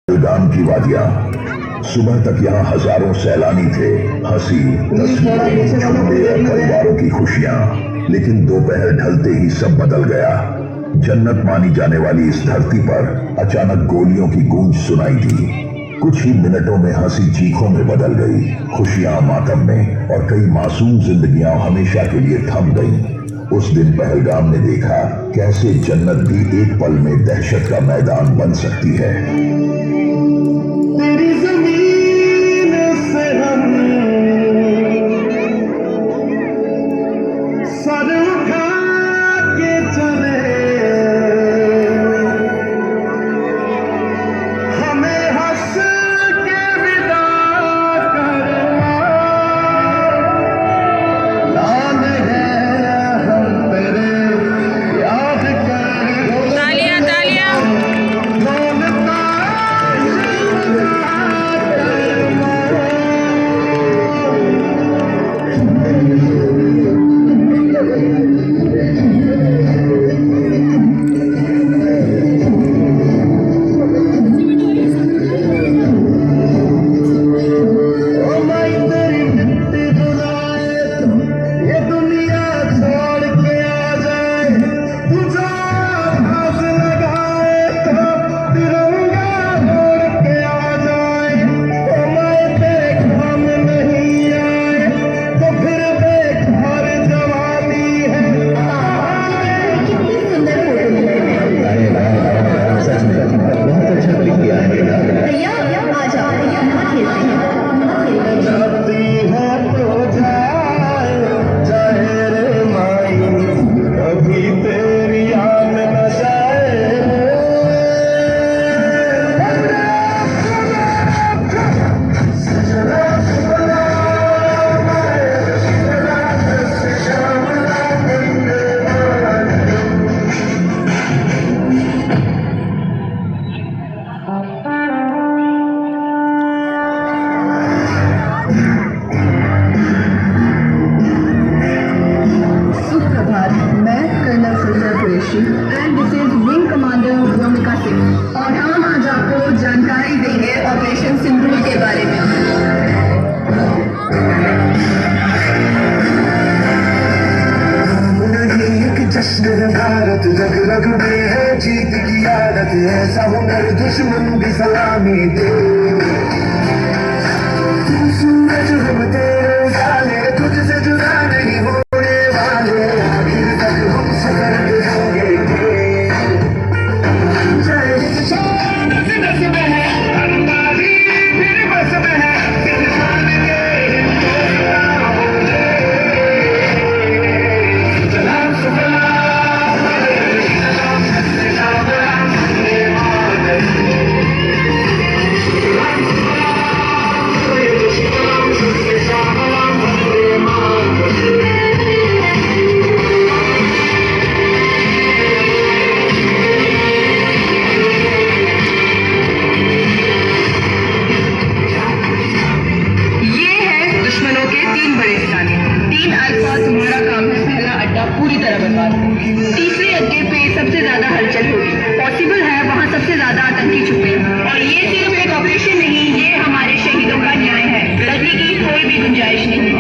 पहलगाम की वादियां। सुबह तक यहाँ हजारों सैलानी थे, हंसी, तस्वीरें, झूले और परिवारों की खुशियां। लेकिन दोपहर ढलते ही सब बदल गया। जन्नत मानी जाने वाली इस धरती पर अचानक गोलियों की गूंज सुनाई दी। कुछ ही मिनटों में हंसी चीखों में बदल गई, खुशियां मातम में, और कई मासूम जिंदगियां हमेशा के लिए थम गईं। उस दिन पहलगाम ने देखा कैसे जन्नत भी एक पल में दहशत का मैदान बन सकती है। तेरी जमीन से हम सर उठा के चले, हमें हंस के विदा करना। लाल है हम तेरे याद कर, तालियां तालियां। बोलता and this is Wing Commander Bhumika Singh और हम आज आपको जानकारी देंगे ऑपरेशन सिंदूर के बारे में। जश्न भारत रग रग में है, जीत की आदत, ऐसा हुनर दुश्मन भी सलामी दे। तू सूरज हम तेरे उजाले, तुझसे जुदा नहीं होने वाले, आखिर तक हम सफर दिखाएंगे। जय हिंद नस में है, अंबाजी फिर बस में है, इंसान के हिंदुस्तान होंगे। सलाम सलाम सलाम सलाम तुम्हारा काम है पहला अड्डा पूरी तरह बर्बाद। तीसरे अड्डे पे सबसे ज्यादा हलचल होगी, पॉसिबल है वहाँ सबसे ज्यादा आतंकी छुपे, और ये सिर्फ एक ऑपरेशन नहीं, ये हमारे शहीदों का न्याय है, गलती की कोई भी गुंजाइश नहीं।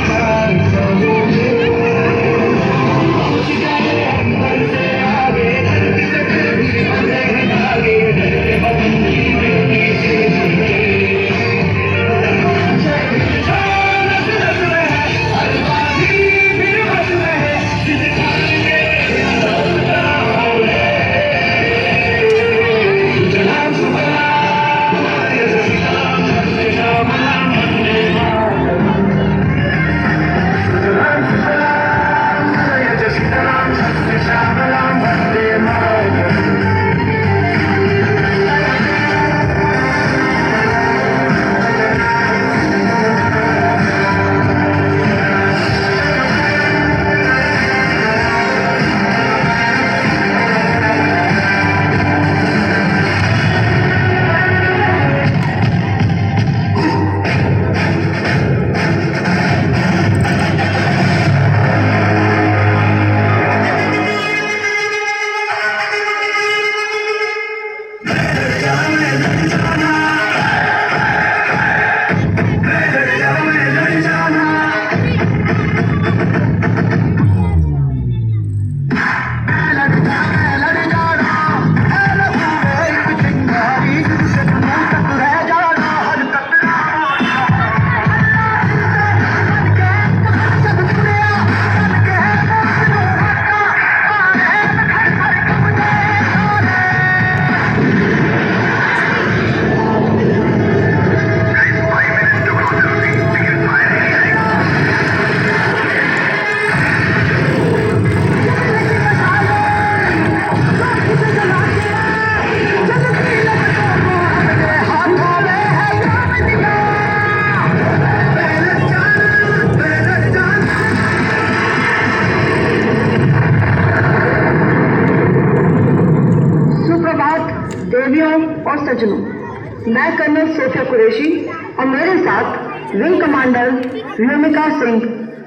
मैं कर्नल सोफिया कुरैशी और मेरे साथ विंग कमांडर व्योमिका सिंह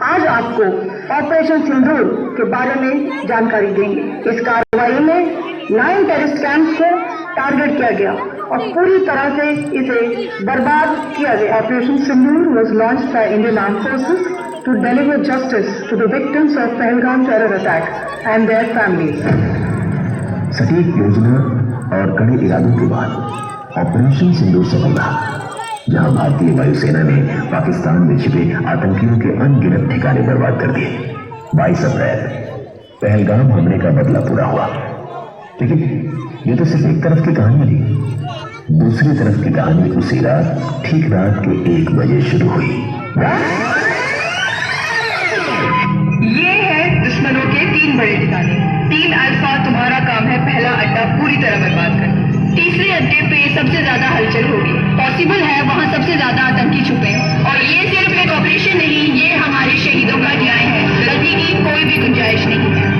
आज आपको ऑपरेशन सिंदूर के बारे में जानकारी देंगे। इस कार्रवाई में 9 टेररिस्ट कैंप्स को टारगेट किया गया और पूरी तरह से इसे बर्बाद किया गया। Operation Sindoor was launched by Indian Armed Forces to deliver justice to the victims of Pahalgam terror attack and their families. सटीक योजना और कड़े इरादों के बाद ऑपरेशन सिंदूर सफल रहा, जहां भारतीय वायुसेना ने पाकिस्तान में छिपे आतंकियों के अनगिनत ठिकाने बर्बाद कर दिए। 22 अप्रैल पहलगाम हमले का बदला पूरा हुआ, लेकिन ये तो सिर्फ एक तरफ की कहानी थी। दूसरी तरफ की कहानी उसी रात ठीक रात के 1 बजे शुरू हुई। ये है दुश्मनों के 3 बड़े ठिकाने। 3 अल्फा तुम्हारा काम है पहला अड्डा पूरी तरह बर्बाद करना। तीसरे अड्डे पे सबसे ज्यादा हलचल होगी। पॉसिबल है वहाँ सबसे ज्यादा आतंकी छुपे हैं। और ये सिर्फ एक ऑपरेशन नहीं, ये हमारे शहीदों का न्याय है। गलती की कोई भी गुंजाइश नहीं है।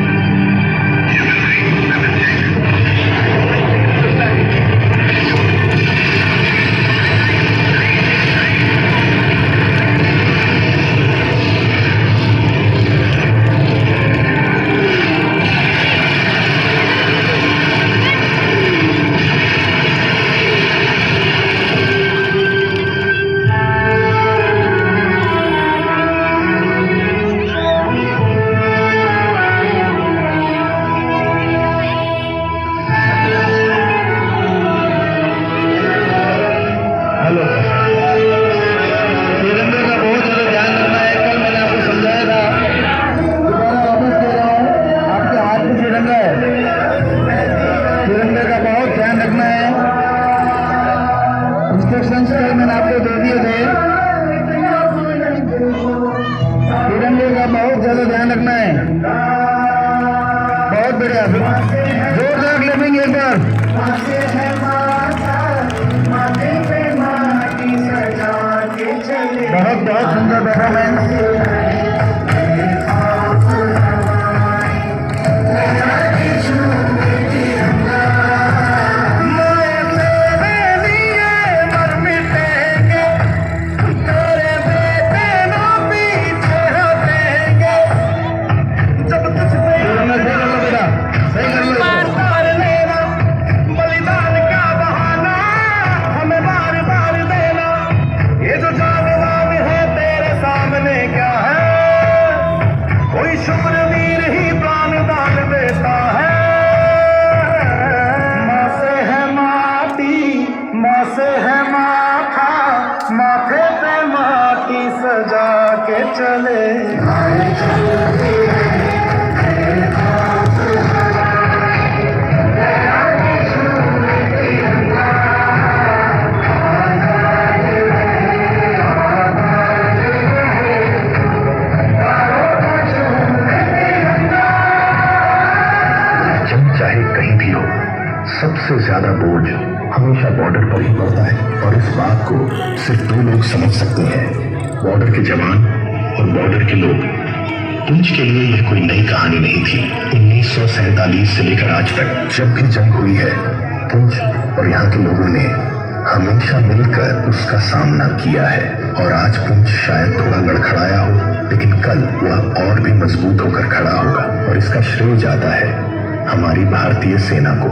इंस्ट्रक्शंस मैंने आपको दे दिए थे। तिरंगे का बहुत ज्यादा ध्यान रखना है। बहुत बढ़िया, जोरदार क्लैपिंग एक बार। बहुत बहुत सुंदर परफॉर्मेंस। शुक्रवीर ही प्राण दान देता है। माँ से है माटी, माँ से है माथा, माथे पे माटी सजा के चले। चाहे कहीं भी हो, सबसे ज्यादा बोझ हमेशा बॉर्डर पर ही पड़ता है, और इस बात को सिर्फ 2 लोग समझ सकते हैं, बॉर्डर के जवान और बॉर्डर के लोग। पुंछ के लिए यह कोई नई कहानी नहीं थी। 1947 से लेकर आज तक जब भी जंग हुई है, पुंछ और यहाँ के लोगों ने हमेशा मिलकर उसका सामना किया है। और आज पुंछ शायद थोड़ा लड़खड़ाया हो, लेकिन कल वह और भी मजबूत होकर खड़ा होगा, और इसका श्रेय जाता है हमारी भारतीय सेना को।